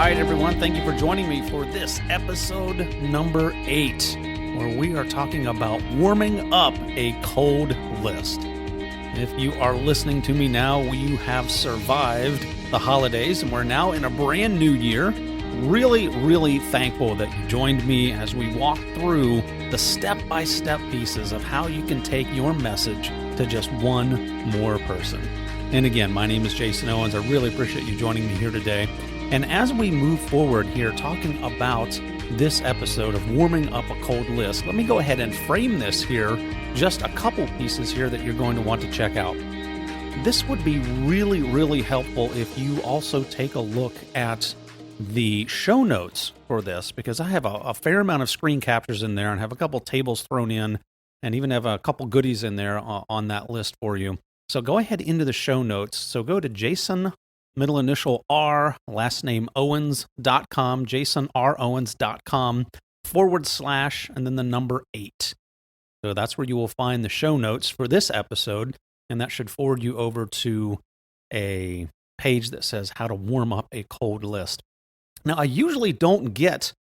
right, everyone. Thank you for joining me for this episode number 8, where we are talking about warming up a cold list. If you are listening to me now, you have survived the holidays, and we're now in a brand new year. Really thankful that you joined me as we walk through the step-by-step pieces of how you can take your message to just one more person. And again, my name is Jason Owens. I really appreciate you joining me here today. And as we move forward here, talking about this episode of warming up a cold list, let me go ahead and frame this here, just a couple pieces here that you're going to want to check out. This would be really helpful if you also take a look at the show notes for this, because I have a fair amount of screen captures in there and have a couple tables thrown in and even have a couple goodies in there on that list for you. So go ahead into the show notes. So go to Jason, middle initial R, last name Owens.com, jasonrowens.com / and then the number 8. So that's where you will find the show notes for this episode, and that should forward you over to a page that says how to warm up a cold list. Now, I usually don't get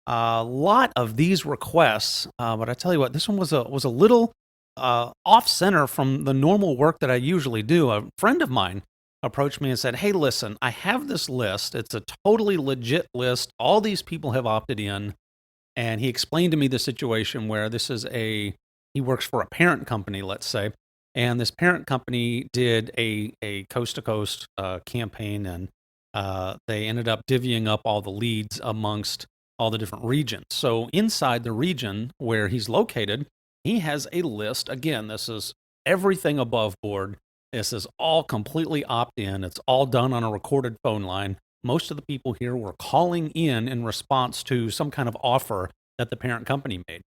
a lot of these requests, but I tell you what, this one was a little off center from the normal work that I usually do. A friend of mine approached me and said, "Hey, listen, I have this list. It's a totally legit list. All these people have opted in." And he explained to me the situation where he works for a parent company, let's say, and this parent company did a coast-to-coast campaign, and they ended up divvying up all the leads amongst all the different regions. So inside the region where he's located, he has a list. Again, this is everything above board. This is all completely opt-in. It's all done on a recorded phone line. Most of the people here were calling in response to some kind of offer that the parent company made.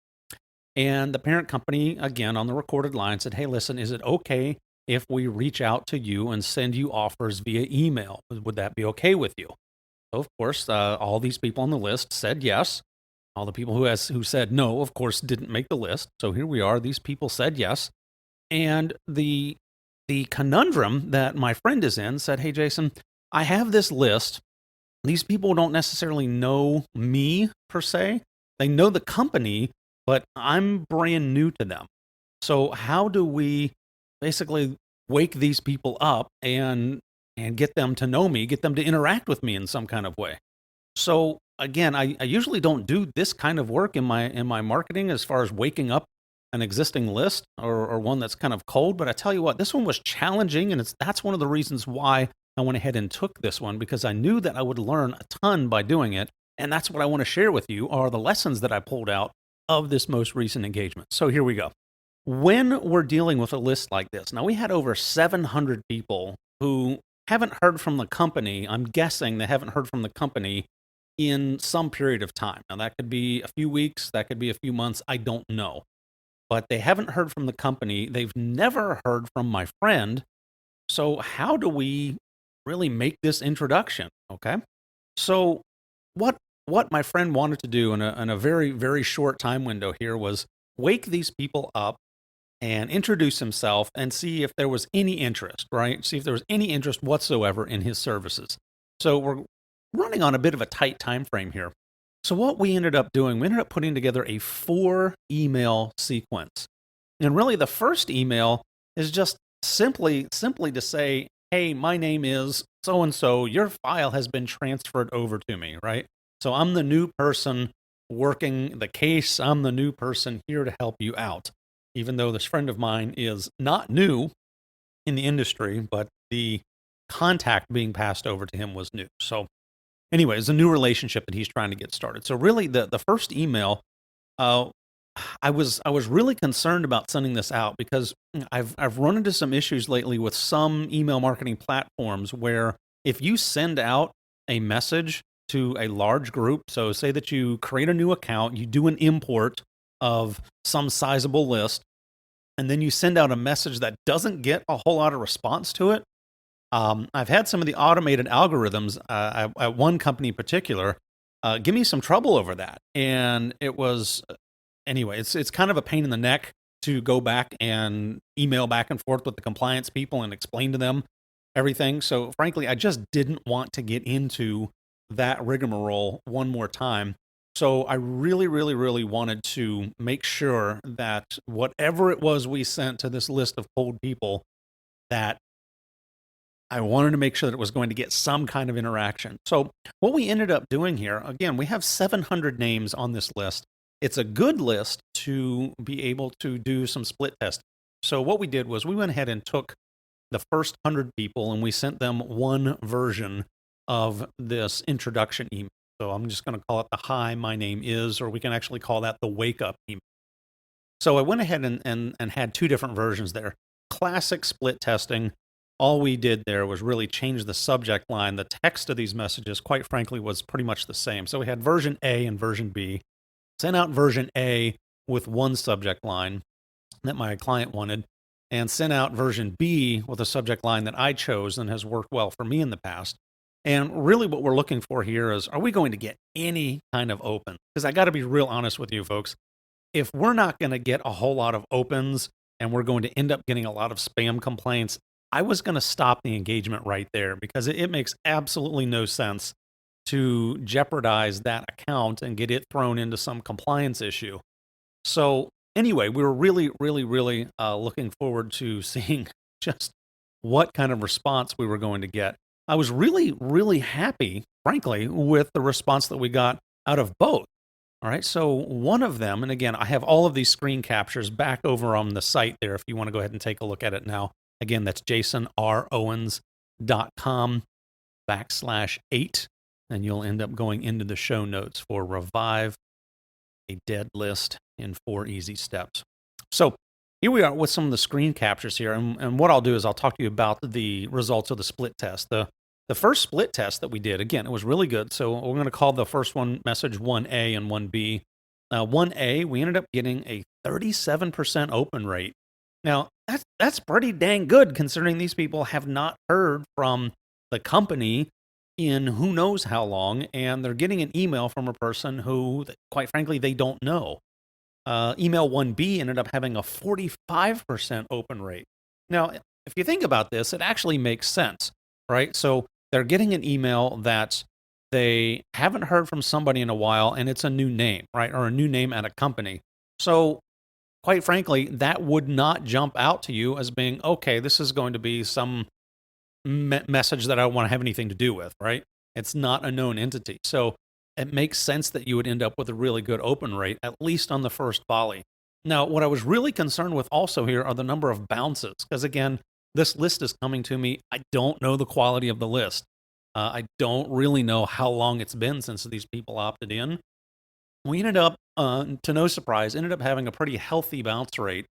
And the parent company, again, on the recorded line said, "Hey, listen, is it okay if we reach out to you and send you offers via email? Would that be okay with you?" So, of course, all these people on the list said yes. All the people who said no, of course, didn't make the list. So here we are. These people said yes. And the conundrum that my friend is in said, "Hey, Jason, I have this list. These people don't necessarily know me per se. They know the company, but I'm brand new to them. So how do we basically wake these people up and get them to know me, get them to interact with me in some kind of way?" So again, I usually don't do this kind of work in my marketing as far as waking up an existing list or one that's kind of cold. But I tell you what, this one was challenging, and that's one of the reasons why I went ahead and took this one, because I knew that I would learn a ton by doing it. And that's what I want to share with you, are the lessons that I pulled out of this most recent engagement. So here we go. When we're dealing with a list like this, now we had over 700 people who haven't heard from the company. I'm guessing they haven't heard from the company in some period of time. Now that could be a few weeks, that could be a few months, I don't know. But they haven't heard from the company. They've never heard from my friend. So how do we really make this introduction? Okay. So what my friend wanted to do in a very short time window here was wake these people up and introduce himself and see if there was any interest, right? See if there was any interest whatsoever in his services. So we're running on a bit of a tight time frame here. So what we ended up doing, we ended up putting together a 4-email sequence. And really the first email is just simply to say, "Hey, my name is so-and-so. Your file has been transferred over to me," right? So I'm the new person working the case. I'm the new person here to help you out. Even though this friend of mine is not new in the industry, but the contact being passed over to him was new. So anyway, it's a new relationship that he's trying to get started. So really the first email, I was really concerned about sending this out because I've run into some issues lately with some email marketing platforms where if you send out a message to a large group, so say that you create a new account, you do an import of some sizable list, and then you send out a message that doesn't get a whole lot of response to it. I've had some of the automated algorithms at one company in particular give me some trouble over that. And it was, anyway, it's kind of a pain in the neck to go back and email back and forth with the compliance people and explain to them everything. So frankly, I just didn't want to get into that rigmarole one more time. So I really, really, really wanted to make sure that whatever it was we sent to this list of cold people, that I wanted to make sure that it was going to get some kind of interaction. So what we ended up doing here, again, we have 700 names on this list. It's a good list to be able to do some split testing. So what we did was we went ahead and took the first 100 people and we sent them one version of this introduction email. So I'm just going to call it the "Hi, my name is," or we can actually call that the wake up email. So I went ahead and had two different versions there. Classic split testing. All we did there was really change the subject line. The text of these messages, quite frankly, was pretty much the same. So we had version A and version B. Sent out version A with one subject line that my client wanted, and sent out version B with a subject line that I chose and has worked well for me in the past. And really what we're looking for here is, are we going to get any kind of open? Because I got to be real honest with you folks. If we're not going to get a whole lot of opens and we're going to end up getting a lot of spam complaints, I was going to stop the engagement right there, because it makes absolutely no sense to jeopardize that account and get it thrown into some compliance issue. So anyway, we were really, really, really looking forward to seeing just what kind of response we were going to get. I was really, really happy, frankly, with the response that we got out of both. All right, so one of them, and again, I have all of these screen captures back over on the site there if you want to go ahead and take a look at it now. Again, that's jasonrowens.com/8, and you'll end up going into the show notes for Revive a Dead List in 4 Easy Steps. So here we are with some of the screen captures here, and what I'll do is I'll talk to you about the results of the split test. The first split test that we did, again, it was really good. So we're going to call the first one message 1A and 1B. 1A, we ended up getting a 37% open rate. Now, that's pretty dang good considering these people have not heard from the company in who knows how long, and they're getting an email from a person who, quite frankly, they don't know. Email 1B ended up having a 45% open rate. Now, if you think about this, it actually makes sense, right? So they're getting an email that they haven't heard from somebody in a while, and it's a new name, right? Or a new name at a company. So quite frankly, that would not jump out to you as being, okay, this is going to be some message that I don't want to have anything to do with, right? It's not a known entity. So it makes sense that you would end up with a really good open rate, at least on the first volley. Now, what I was really concerned with also here are the number of bounces, because again, this list is coming to me. I don't know the quality of the list. I don't really know how long it's been since these people opted in. We ended up, to no surprise, ended up having a pretty healthy bounce rate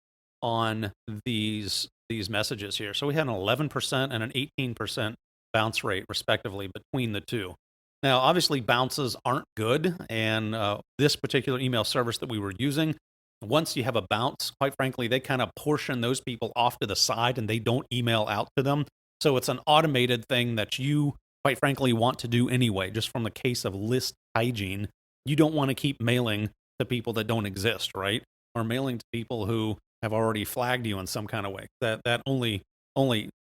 on these messages here. So we had an 11% and an 18% bounce rate, respectively, between the two. Now, obviously, bounces aren't good, and this particular email service that we were using, once you have a bounce, quite frankly, they kind of portion those people off to the side and they don't email out to them. So it's an automated thing that you, quite frankly, want to do anyway, just from the case of list hygiene. You don't want to keep mailing to people that don't exist, right? Or mailing to people who have already flagged you in some kind of way. That only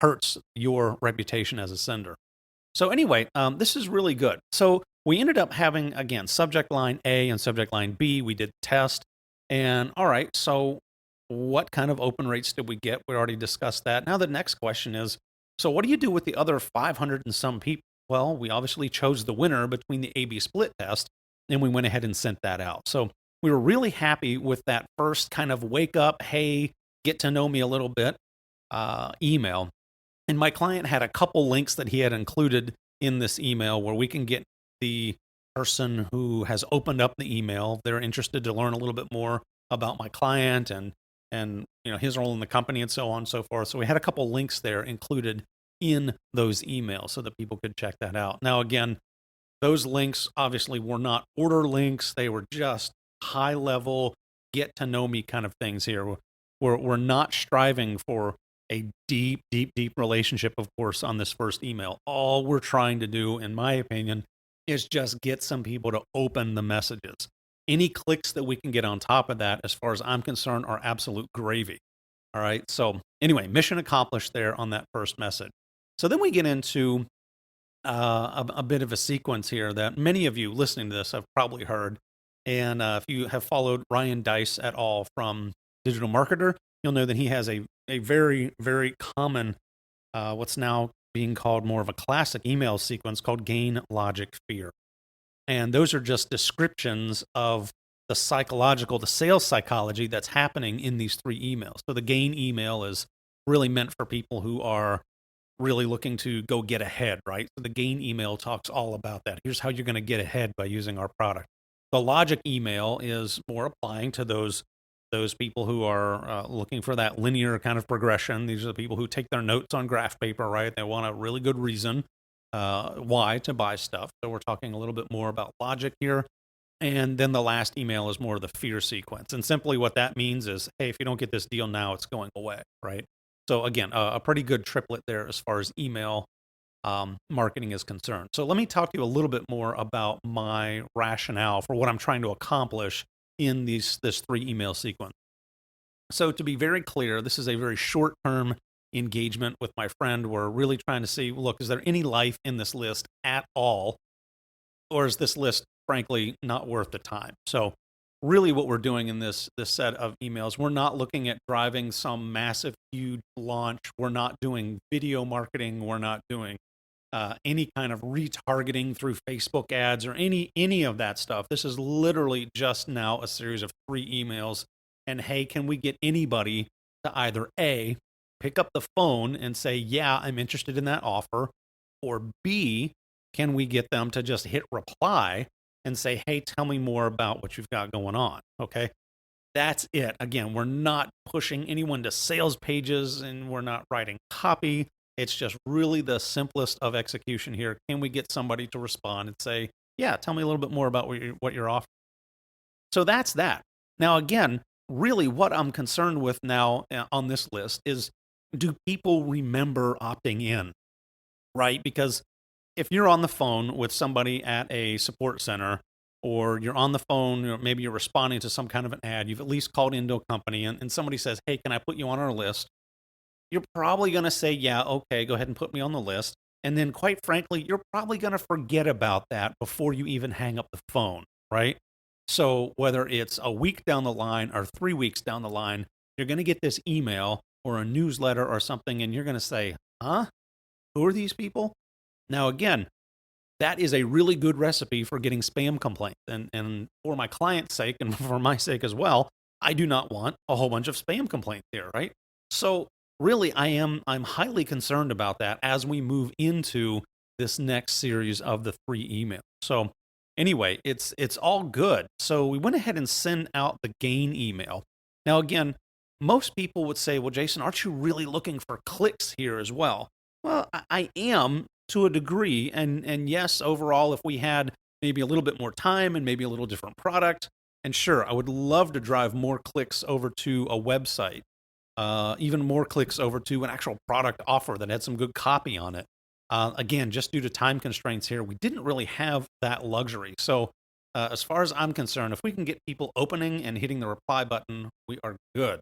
hurts your reputation as a sender. So anyway, this is really good. So we ended up having, again, subject line A and subject line B. We did test. And all right, so what kind of open rates did we get? We already discussed that. Now the next question is, so what do you do with the other 500 and some people? Well, we obviously chose the winner between the A-B split test, and we went ahead and sent that out. So we were really happy with that first kind of wake up, hey, get to know me a little bit email. And my client had a couple links that he had included in this email where we can get the person who has opened up the email. They're interested to learn a little bit more about my client and his role in the company and so on and so forth. So we had a couple links there included in those emails so that people could check that out. Now, again, those links obviously were not order links. They were just high level, get to know me kind of things here. We're not striving for a deep, deep, deep relationship, of course, on this first email. All we're trying to do, in my opinion, is just get some people to open the messages. Any clicks that we can get on top of that, as far as I'm concerned, are absolute gravy. All right. So anyway, mission accomplished there on that first message. So then we get into a bit of a sequence here that many of you listening to this have probably heard. And if you have followed Ryan Dice at all from Digital Marketer, you'll know that he has a very, very common, what's now being called more of a classic email sequence called gain, logic, fear. And those are just descriptions of the sales psychology that's happening in these three emails. So the gain email is really meant for people who are really looking to go get ahead, right? So the gain email talks all about that. Here's how you're going to get ahead by using our product. The logic email is more applying to those people who are looking for that linear kind of progression. These are the people who take their notes on graph paper, right? They want a really good reason why to buy stuff. So we're talking a little bit more about logic here. And then the last email is more of the fear sequence. And simply what that means is, hey, if you don't get this deal now, it's going away, right? So again, a pretty good triplet there as far as email marketing is concerned. So let me talk to you a little bit more about my rationale for what I'm trying to accomplish in this three email sequence. So to be very clear, this is a very short-term engagement with my friend. We're really trying to see, look, is there any life in this list at all? Or is this list, frankly, not worth the time? So really what we're doing in this set of emails, we're not looking at driving some massive, huge launch. We're not doing video marketing. We're not doing any kind of retargeting through Facebook ads or any of that stuff. This is literally just now a series of three emails. And hey, can we get anybody to either A, pick up the phone and say, yeah, I'm interested in that offer, or B, can we get them to just hit reply and say, hey, tell me more about what you've got going on? Okay. That's it. Again, we're not pushing anyone to sales pages and we're not writing copy. It's just really the simplest of execution here. Can we get somebody to respond and say, yeah, tell me a little bit more about what you're offering? So that's that. Now, again, really what I'm concerned with now on this list is, do people remember opting in, right? Because if you're on the phone with somebody at a support center, or you're on the phone, or maybe you're responding to some kind of an ad, you've at least called into a company and somebody says, hey, can I put you on our list? You're probably going to say, yeah, okay, go ahead and put me on the list. And then quite frankly, you're probably going to forget about that before you even hang up the phone, right? So whether it's a week down the line or 3 weeks down the line, you're going to get this email or a newsletter or something, and you're going to say, huh? Who are these people? Now, again, that is a really good recipe for getting spam complaints. And for my client's sake and for my sake as well, I do not want a whole bunch of spam complaints here, right? So really, I'm highly concerned about that as we move into this next series of the three emails. So anyway, it's all good. So we went ahead and sent out the gain email. Now, again, most people would say, well, Jason, aren't you really looking for clicks here as well? Well, I am to a degree. And yes, overall, if we had maybe a little bit more time and maybe a little different product, and sure, I would love to drive more clicks over to a website, even more clicks over to an actual product offer that had some good copy on it. Again, just due to time constraints here, we didn't really have that luxury. So as far as I'm concerned, if we can get people opening and hitting the reply button, we are good.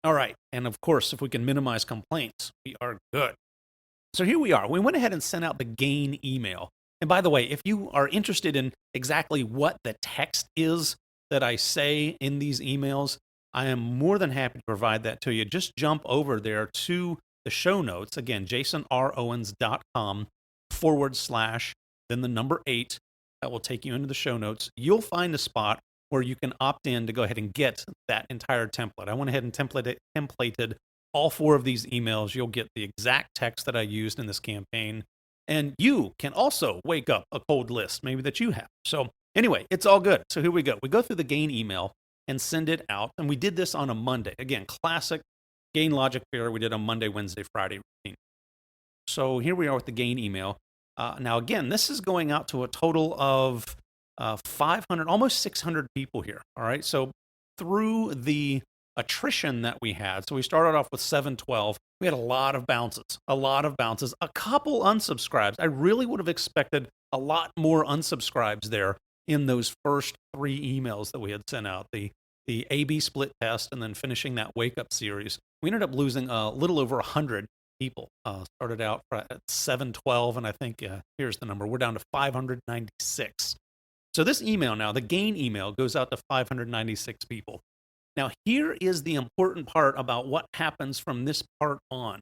All right. And of course, if we can minimize complaints, we are good. So here we are. We went ahead and sent out the gain email. And by the way, if you are interested in exactly what the text is that I say in these emails, I am more than happy to provide that to you. Just jump over there to the show notes. Again, jasonrowens.com/ then the number 8. That will take you into the show notes. You'll find a spot where you can opt in to go ahead and get that entire template. I went ahead and templated all 4 of these emails. You'll get the exact text that I used in this campaign. And you can also wake up a cold list, maybe that you have. So anyway, it's all good. So here we go. We go through the gain email and send it out. And we did this on a Monday. Again, classic gain logic fair. We did a Monday, Wednesday, Friday routine. So here we are with the gain email. Now, again, this is going out to a total of 500, almost 600 people here. All right. So through the attrition that we had, so we started off with 712. We had a lot of bounces, a couple unsubscribes. I really would have expected a lot more unsubscribes there in those first 3 emails that we had sent out, the A/B split test and then finishing that wake up series. We ended up losing a little over 100 people. Started out at 712, and I think here's the number. We're down to 596. So this email now, the gain email, goes out to 596 people. Now, here is the important part about what happens from this part on.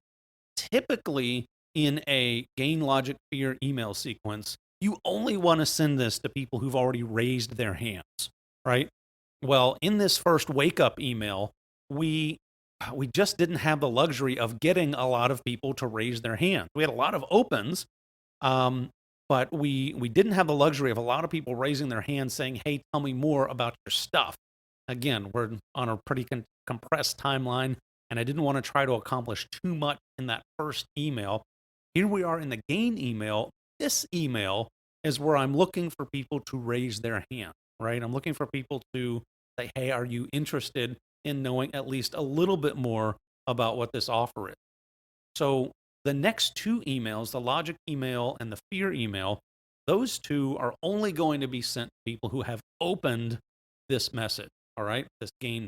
Typically, in a gain logic fear email sequence, you only want to send this to people who've already raised their hands, right? Well, in this first wake up email, we just didn't have the luxury of getting a lot of people to raise their hands. We had a lot of opens, um, but we didn't have the luxury of a lot of people raising their hands saying, "Hey, tell me more about your stuff." Again, we're on a pretty compressed timeline, and I didn't want to try to accomplish too much in that first email. Here we are in the gain email. This email is where I'm looking for people to raise their hand, right? I'm looking for people to say, "Hey, are you interested in knowing at least a little bit more about what this offer is?" So the next two emails, the logic email and the fear email, those two are only going to be sent to people who have opened this message, all right, this gain.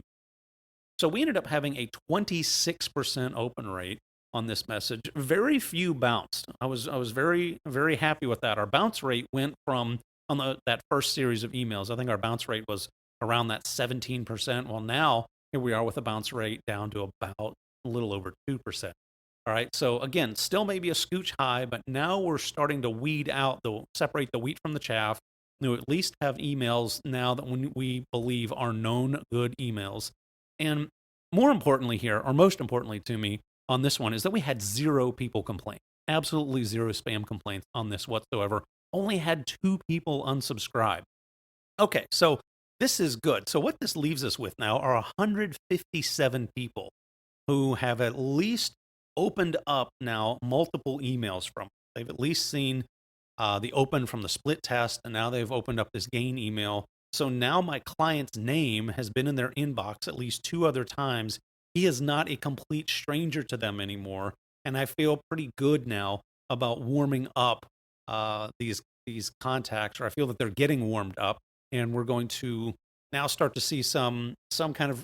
So we ended up having a 26% open rate on this message. Very few bounced. I was very, very happy with that. Our bounce rate went from, that first series of emails, I think our bounce rate was around that 17%. Well, now here we are with a bounce rate down to about a little over 2%. All right. So again, still maybe a scooch high, but now we're starting to separate the wheat from the chaff. To at least have emails now that we believe are known good emails. And more importantly here, or most importantly to me on this one, is that we had zero people complain. Absolutely zero spam complaints on this whatsoever. Only had 2 people unsubscribe. Okay, so this is good. So what this leaves us with now are 157 people who have at least opened up now multiple emails from. They've at least seen the open from the split test, and now they've opened up this gain email. So now my client's name has been in their inbox at least 2 other times. He is not a complete stranger to them anymore, and I feel pretty good now about warming up these contacts, or I feel that they're getting warmed up, and we're going to now start to see some kind of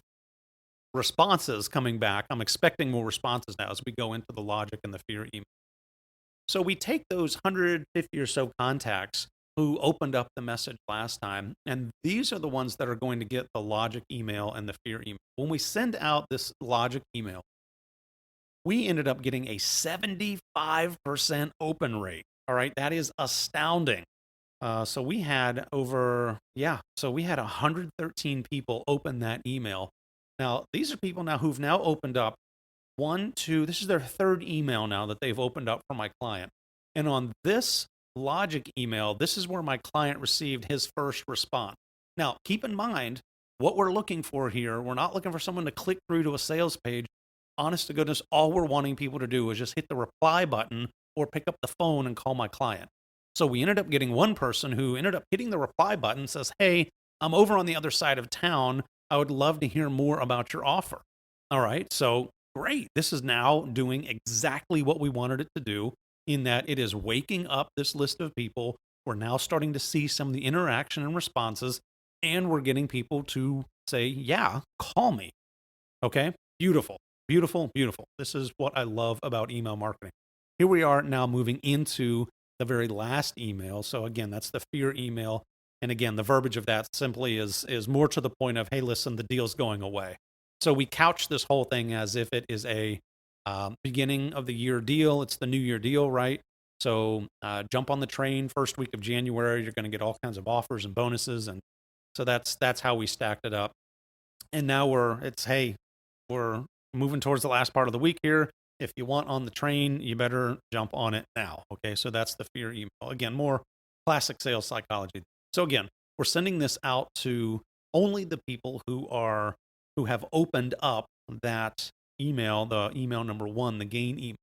responses coming back. I'm expecting more responses now as we go into the logic and the fear email. So we take those 150 or so contacts who opened up the message last time, and these are the ones that are going to get the logic email and the fear email. When we send out this logic email, we ended up getting a 75% open rate. All right, that is astounding. So we had 113 people open that email. Now, these are people now who've now opened up this is their 3rd email now that they've opened up for my client. And on this logic email, this is where my client received his first response. Now, keep in mind what we're looking for here. We're not looking for someone to click through to a sales page. Honest to goodness, all we're wanting people to do is just hit the reply button or pick up the phone and call my client. So we ended up getting one person who ended up hitting the reply button and says, "Hey, I'm over on the other side of town. I would love to hear more about your offer." All right, so great. This is now doing exactly what we wanted it to do, in that it is waking up this list of people. We're now starting to see some of the interaction and responses, and we're getting people to say, "Yeah, call me." Okay, beautiful, beautiful, beautiful. This is what I love about email marketing. Here we are now moving into the very last email. So again, that's the fear email. And again, the verbiage of that simply is more to the point of, "Hey, listen, the deal's going away." So we couch this whole thing as if it is a beginning of the year deal. It's the new year deal, right? So jump on the train first week of January. You're going to get all kinds of offers and bonuses, and so that's how we stacked it up. And now we're moving towards the last part of the week here. If you want on the train, you better jump on it now. Okay, so that's the fear email. Again, more classic sales psychology. So again, we're sending this out to only the people who have opened up that email, the email number 1, the gain email.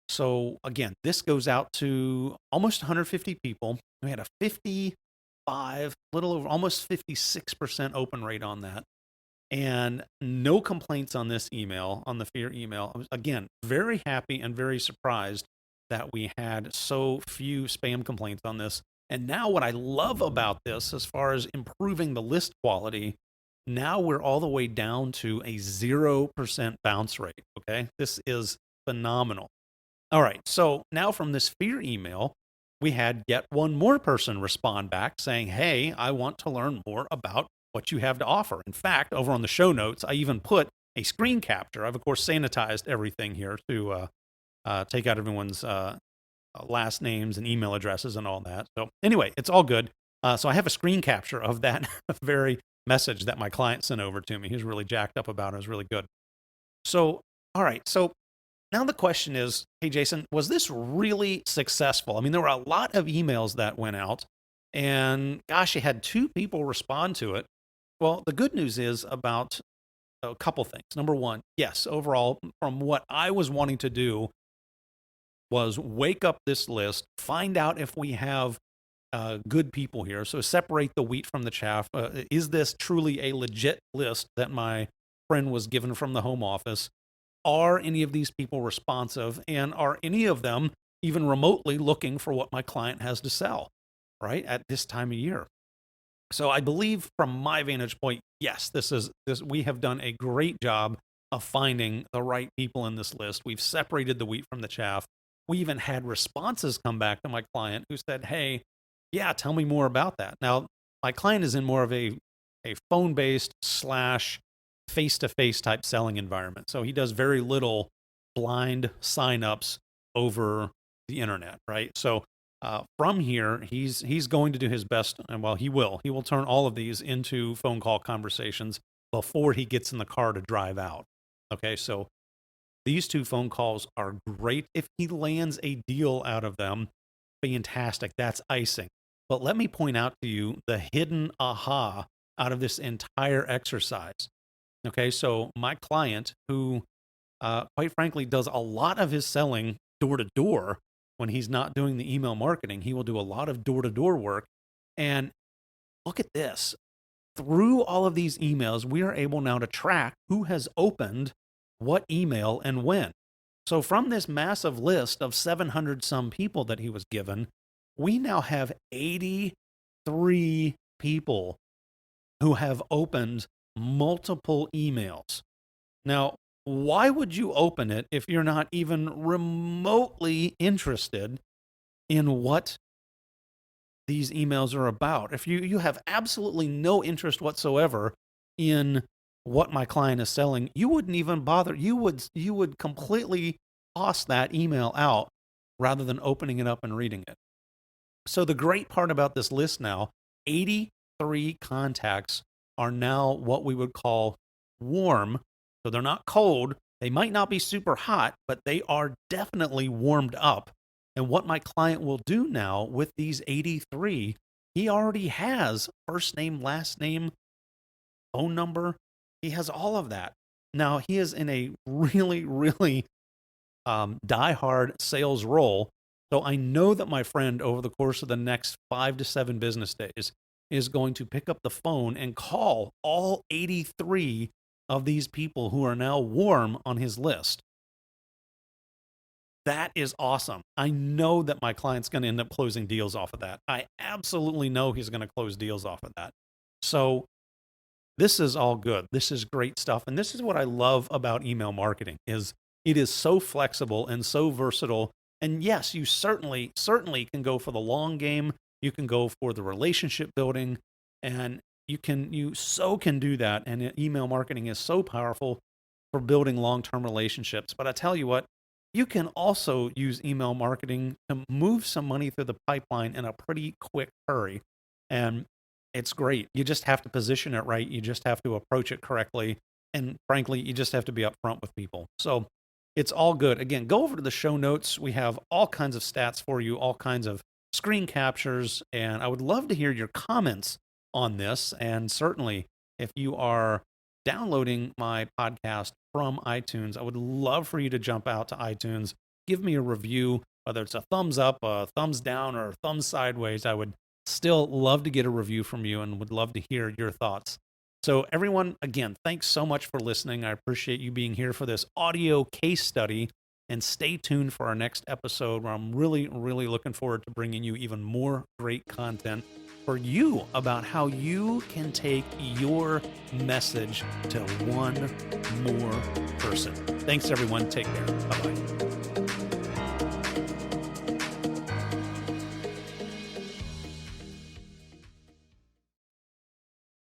So again, this goes out to almost 150 people. We had a 55, little over almost 56% open rate on that. And no complaints on this email, on the fear email. I was, again, very happy and very surprised that we had so few spam complaints on this. And now what I love about this, as far as improving the list quality, now we're all the way down to a 0% bounce rate. Okay, this is phenomenal. All right. So now from this fear email, we had yet one more person respond back saying, hey, I want to learn more about what you have to offer. In fact, over on the show notes, I even put a screen capture. I've, of course, sanitized everything here to take out everyone's last names and email addresses and all that. So anyway, it's all good. So I have a screen capture of that very message that my client sent over to me. He was really jacked up about it. It was really good. So, all right. So now the question is, hey, Jason, was this really successful? I mean, there were a lot of emails that went out, and gosh, you had 2 people respond to it. Well, the good news is about a couple things. Number one, yes, overall, from what I was wanting to do was wake up this list, find out if we have good people here. So separate the wheat from the chaff. Is this truly a legit list that my friend was given from the home office? Are any of these people responsive? And are any of them even remotely looking for what my client has to sell, right, at this time of year? So I believe from my vantage point, yes, we have done a great job of finding the right people in this list. We've separated the wheat from the chaff. We even had responses come back to my client who said, hey, yeah, tell me more about that. Now, my client is in more of a phone-based / face-to-face type selling environment. So he does very little blind signups over the internet, right? So from here, he's going to do his best, and well, he will turn all of these into phone call conversations before he gets in the car to drive out. Okay, so these 2 phone calls are great. If he lands a deal out of them, fantastic. That's icing. But let me point out to you the hidden aha out of this entire exercise. Okay, so my client, who quite frankly does a lot of his selling door to door when he's not doing the email marketing, he will do a lot of door to door work. And look at this. Through all of these emails, we are able now to track who has opened what email and when. So from this massive list of 700 some people that he was given, we now have 83 people who have opened multiple emails. Now, why would you open it if you're not even remotely interested in what these emails are about? If you have absolutely no interest whatsoever in what my client is selling, you wouldn't even bother. You would completely toss that email out rather than opening it up and reading it. So the great part about this list now, 83 contacts are now what we would call warm. So they're not cold. They might not be super hot, but they are definitely warmed up. And what my client will do now with these 83, he already has first name, last name, phone number. He has all of that. Now he is in a really, really die-hard sales role. So I know that my friend over the course of the next 5 to 7 business days is going to pick up the phone and call all 83 of these people who are now warm on his list. That is awesome. I know that my client's going to end up closing deals off of that. I absolutely know he's going to close deals off of that. So this is all good. This is great stuff. And this is what I love about email marketing is it is so flexible and so versatile. And yes, you certainly can go for the long game. You can go for the relationship building, and you can do that. And email marketing is so powerful for building long-term relationships. But I tell you what, you can also use email marketing to move some money through the pipeline in a pretty quick hurry. And it's great. You just have to position it right. You just have to approach it correctly. And frankly, you just have to be upfront with people. So it's all good. Again, go over to the show notes. We have all kinds of stats for you, all kinds of screen captures, and I would love to hear your comments on this. And certainly, if you are downloading my podcast from iTunes, I would love for you to jump out to iTunes, give me a review, whether it's a thumbs up, a thumbs down, or a thumbs sideways. I would still love to get a review from you and would love to hear your thoughts. So everyone, again, thanks so much for listening. I appreciate you being here for this audio case study, and stay tuned for our next episode where I'm really, really looking forward to bringing you even more great content for you about how you can take your message to one more person. Thanks, everyone. Take care. Bye-bye.